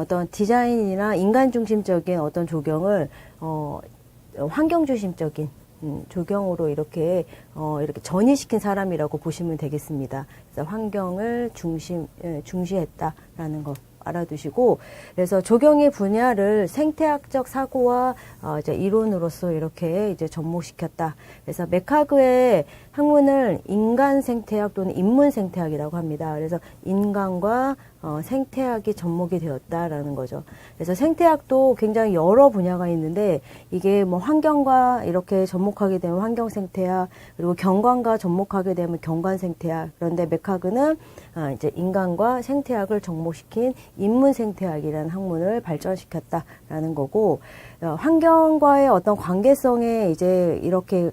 어떤 디자인이나 인간 중심적인 어떤 조경을 환경 중심적인 조경으로 이렇게 전이시킨 사람이라고 보시면 되겠습니다. 그래서 환경을 중시했다라는 거 알아두시고, 그래서 조경의 분야를 생태학적 사고와 이제 이론으로서 이렇게 이제 접목시켰다. 그래서 메카그의 학문을 인간 생태학 또는 인문 생태학이라고 합니다. 그래서 인간과 생태학이 접목이 되었다라는 거죠. 그래서 생태학도 굉장히 여러 분야가 있는데, 이게 뭐 환경과 이렇게 접목하게 되면 환경 생태학, 그리고 경관과 접목하게 되면 경관 생태학. 그런데 메카그는 이제 인간과 생태학을 접목시킨 인문 생태학이라는 학문을 발전시켰다라는 거고, 환경과의 어떤 관계성에 이제 이렇게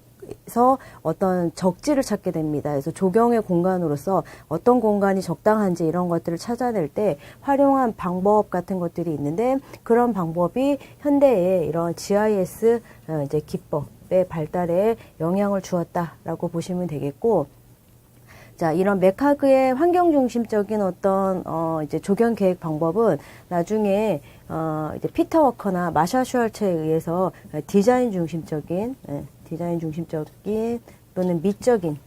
해서 어떤 적지를 찾게 됩니다. 그래서 조경의 공간으로서 어떤 공간이 적당한지 이런 것들을 찾아낼 때 활용한 방법 같은 것들이 있는데, 그런 방법이 현대의 이런 GIS 이제 기법의 발달에 영향을 주었다라고 보시면 되겠고, 자, 이런 메카그의 환경 중심적인 어떤 이제 조경 계획 방법은 나중에 이제 피터 워커나 마샤 슈왈츠에 의해서 디자인 중심적인 또는 미적인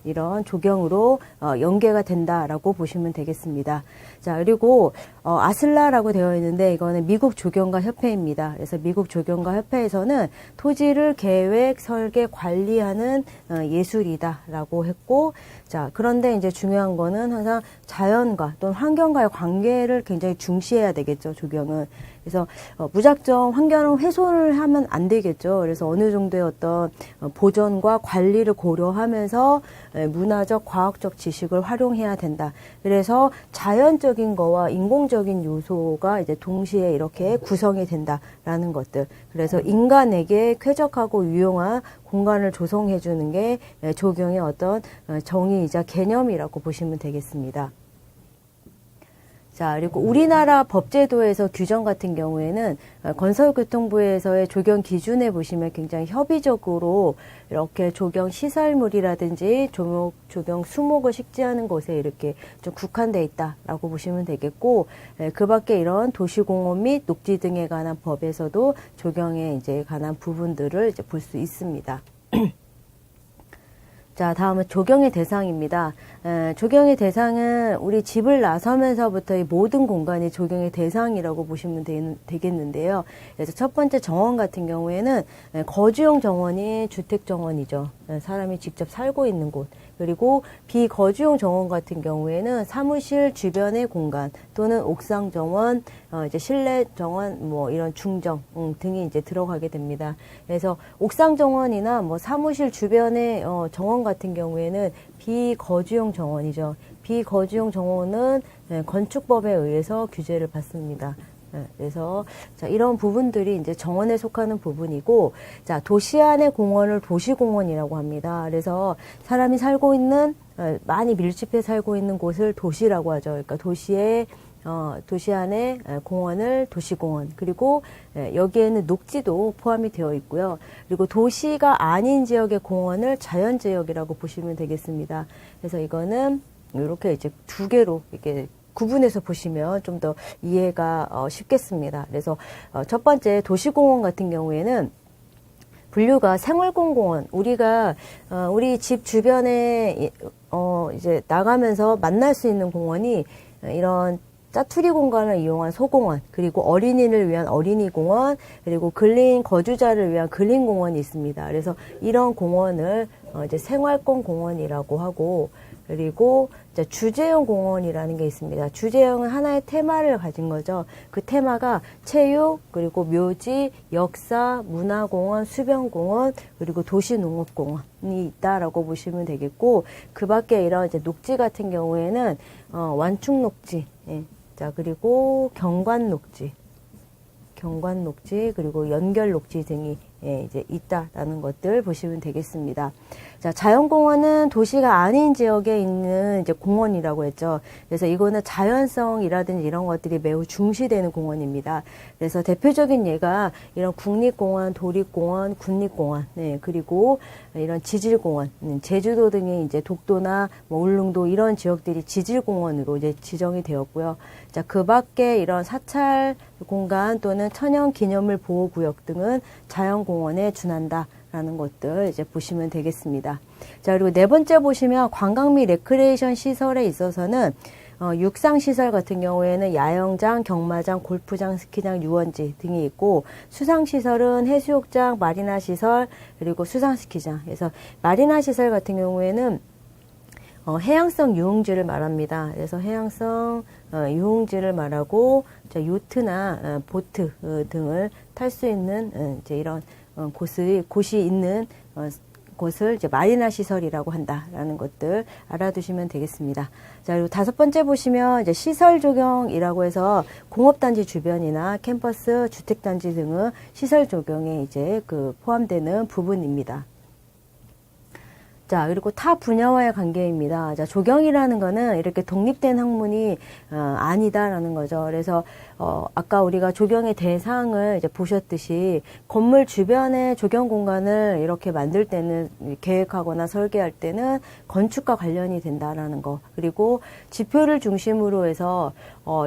이런 조경으로 연계가 된다라고 보시면 되겠습니다. 자, 그리고 아슬라라고 되어 있는데 이거는 미국 조경가 협회입니다. 그래서 미국 조경가 협회에서는 토지를 계획, 설계, 관리하는 예술이다라고 했고, 자, 그런데 이제 중요한 거는 항상 자연과 또는 환경과의 관계를 굉장히 중시해야 되겠죠, 조경은. 그래서 무작정 환경을 훼손을 하면 안 되겠죠. 그래서 어느 정도의 어떤 보존과 관리를 고려하면서 문화적, 과학적 지식을 활용해야 된다. 그래서 자연적인 거와 인공적인 요소가 이제 동시에 이렇게 구성이 된다라는 것들. 그래서 인간에게 쾌적하고 유용한 공간을 조성해 주는 게 조경의 어떤 정의이자 개념이라고 보시면 되겠습니다. 자, 그리고 우리나라 법제도에서 규정 같은 경우에는 건설교통부에서의 조경 기준에 보시면 굉장히 협의적으로 이렇게 조경 시설물이라든지 조경 수목을 식지하는 곳에 이렇게 좀 국한되어 있다라고 보시면 되겠고, 그 밖에 이런 도시공원 및 녹지 등에 관한 법에서도 조경에 이제 관한 부분들을 이제 볼 수 있습니다. 자, 다음은 조경의 대상입니다. 조경의 대상은 우리 집을 나서면서부터 이 모든 공간이 조경의 대상이라고 보시면 되겠는데요. 그래서 첫 번째 정원 같은 경우에는 거주용 정원이 주택 정원이죠. 사람이 직접 살고 있는 곳. 그리고 비거주용 정원 같은 경우에는 사무실 주변의 공간 또는 옥상 정원, 이제 실내 정원, 뭐 이런 중정 등이 이제 들어가게 됩니다. 그래서 옥상 정원이나 뭐 사무실 주변의 정원 같은 경우에는 비거주용 정원이죠. 비거주용 정원은 건축법에 의해서 규제를 받습니다. 그래서 자, 이런 부분들이 이제 정원에 속하는 부분이고, 자, 도시 안의 공원을 도시공원이라고 합니다. 그래서 사람이 살고 있는 많이 밀집해 살고 있는 곳을 도시라고 하죠. 그러니까 도시 안에 공원을 도시공원, 그리고 여기에는 녹지도 포함이 되어 있고요. 그리고 도시가 아닌 지역의 공원을 자연지역이라고 보시면 되겠습니다. 그래서 이거는 이렇게 이제 두 개로 이렇게 구분해서 보시면 좀 더 이해가 쉽겠습니다. 그래서 첫 번째 도시공원 같은 경우에는 분류가 생활공공원, 우리가 우리 집 주변에 이제 나가면서 만날 수 있는 공원이 이런 짜투리 공간을 이용한 소공원, 그리고 어린이를 위한 어린이공원, 그리고 근린 거주자를 위한 근린공원이 있습니다. 그래서 이런 공원을 이제 생활권 공원이라고 하고, 그리고 이제 주제형 공원이라는 게 있습니다. 주제형은 하나의 테마를 가진 거죠. 그 테마가 체육, 그리고 묘지, 역사, 문화공원, 수변공원, 그리고 도시농업공원이 있다라고 보시면 되겠고, 그 밖에 이런 이제 녹지 같은 경우에는 완충녹지, 예. 자, 그리고 경관녹지, 그리고 연결녹지 등이 이제 있다라는 것들 보시면 되겠습니다. 자, 자연공원은 도시가 아닌 지역에 있는 이제 공원이라고 했죠. 그래서 이거는 자연성이라든지 이런 것들이 매우 중시되는 공원입니다. 그래서 대표적인 예가 이런 국립공원, 도립공원, 군립공원, 그리고 이런 지질공원, 제주도 등의 이제 독도나 뭐 울릉도 이런 지역들이 지질공원으로 이제 지정이 되었고요. 자, 그 밖에 이런 사찰 공간 또는 천연 기념물 보호구역 등은 자연공원에 준한다. 라는 것들 이제 보시면 되겠습니다. 자, 그리고 네 번째 보시면 관광 및 레크레이션 시설에 있어서는 육상 시설 같은 경우에는 야영장, 경마장, 골프장, 스키장, 유원지 등이 있고, 수상 시설은 해수욕장, 마리나 시설, 그리고 수상 스키장. 그래서 마리나 시설 같은 경우에는 해양성 유흥지를 말합니다. 그래서 해양성 유흥지를 말하고, 요트나 보트 등을 탈 수 있는 이제 이런 곳이 있는 곳을 이제 마리나 시설이라고 한다라는 것들 알아두시면 되겠습니다. 자, 그리고 다섯 번째 보시면 이제 시설 조경이라고 해서 공업단지 주변이나 캠퍼스, 주택단지 등의 시설 조경에 이제 포함되는 부분입니다. 자, 그리고 타 분야와의 관계입니다. 자, 조경이라는 거는 이렇게 독립된 학문이 아니다라는 거죠. 그래서 아까 우리가 조경의 대상을 이제 보셨듯이 건물 주변에 조경 공간을 이렇게 만들 때는 계획하거나 설계할 때는 건축과 관련이 된다라는 거. 그리고 지표를 중심으로 해서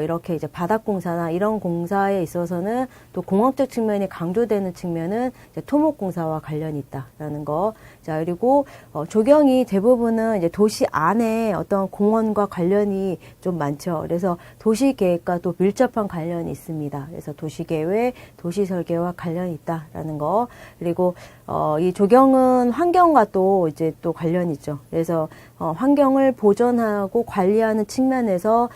이렇게 이제 바닥공사나 이런 공사에 있어서는 또 공학적 측면이 강조되는 측면은 이제 토목공사와 관련이 있다라는 거. 자, 그리고 조경이 대부분은 이제 도시 안에 어떤 공원과 관련이 좀 많죠. 그래서 도시계획과 또 밀접한 관련이 있습니다. 그래서 도시계획, 도시설계와 관련이 있다라는 거. 그리고 이 조경은 환경과 또 이제 또 관련이 있죠. 그래서 환경을 보존하고 관리하는 측면에서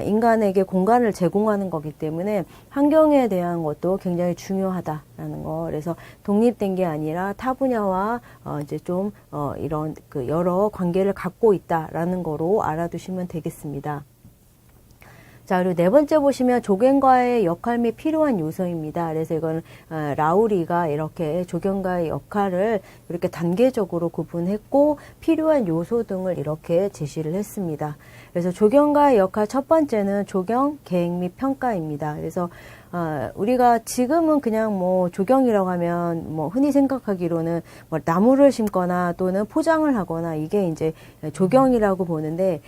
인간에게 공간을 제공하는 거기 때문에 환경에 대한 것도 굉장히 중요하다라는 거. 그래서 독립된 게 아니라 타 분야와 이제 좀 이런 여러 관계를 갖고 있다라는 거로 알아두시면 되겠습니다. 자, 그리고 네 번째 보시면 조경가의 역할 및 필요한 요소입니다. 그래서 이건 라우리가 이렇게 조경가의 역할을 이렇게 단계적으로 구분했고 필요한 요소 등을 이렇게 제시를 했습니다. 그래서 조경가의 역할 첫 번째는 조경, 계획 및 평가입니다. 그래서 우리가 지금은 그냥 뭐 조경이라고 하면 뭐 흔히 생각하기로는 뭐 나무를 심거나 또는 포장을 하거나 이게 이제 조경이라고 보는데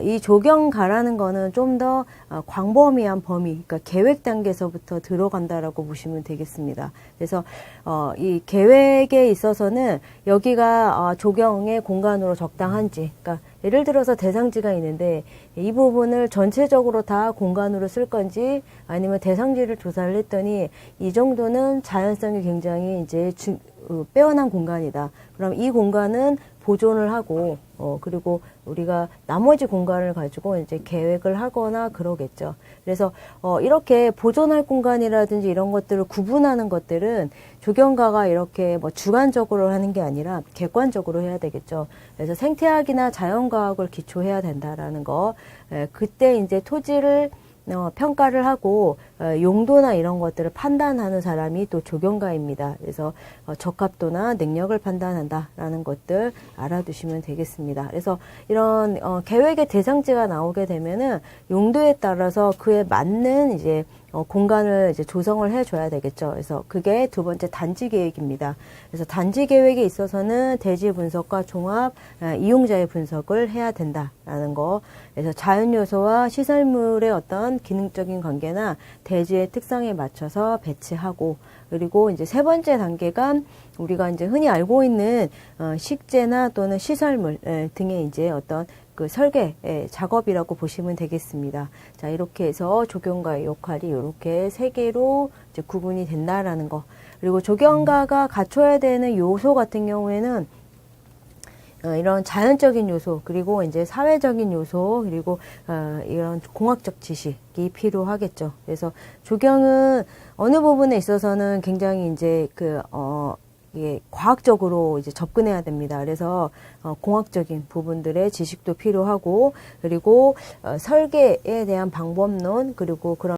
이 조경가라는 거는 좀 더 광범위한 범위, 그러니까 계획 단계에서부터 들어간다라고 보시면 되겠습니다. 그래서 이 계획에 있어서는 여기가 조경의 공간으로 적당한지, 그러니까 예를 들어서 대상지가 있는데 이 부분을 전체적으로 다 공간으로 쓸 건지 아니면 대상지를 조사를 했더니 이 정도는 자연성이 굉장히 이제 빼어난 공간이다. 그럼 이 공간은 보존을 하고 그리고 우리가 나머지 공간을 가지고 이제 계획을 하거나 그러겠죠. 그래서 이렇게 보존할 공간이라든지 이런 것들을 구분하는 것들은 조경가가 이렇게 뭐 주관적으로 하는 게 아니라 객관적으로 해야 되겠죠. 그래서 생태학이나 자연과학을 기초해야 된다라는 거. 그때 이제 토지를 평가를 하고 용도나 이런 것들을 판단하는 사람이 또 조경가입니다. 그래서 적합도나 능력을 판단한다라는 것들 알아두시면 되겠습니다. 그래서 이런 계획의 대상지가 나오게 되면은 용도에 따라서 그에 맞는 이제 공간을 이제 조성을 해줘야 되겠죠. 그래서 그게 두 번째 단지 계획입니다. 그래서 단지 계획에 있어서는 대지 분석과 종합 이용자의 분석을 해야 된다라는 거. 그래서 자연 요소와 시설물의 어떤 기능적인 관계나 대지의 특성에 맞춰서 배치하고, 그리고 이제 세 번째 단계가 우리가 이제 흔히 알고 있는 식재나 또는 시설물 등의 이제 어떤 그 설계 작업이라고 보시면 되겠습니다. 자, 이렇게 해서 조경가의 역할이 이렇게 세 개로 이제 구분이 된다라는 거. 그리고 조경가가 갖춰야 되는 요소 같은 경우에는 이런 자연적인 요소, 그리고 이제 사회적인 요소, 그리고 이런 공학적 지식이 필요하겠죠. 그래서 조경은 어느 부분에 있어서는 굉장히 이제 이게 과학적으로 이제 접근해야 됩니다. 그래서 공학적인 부분들의 지식도 필요하고, 그리고 설계에 대한 방법론, 그리고 그런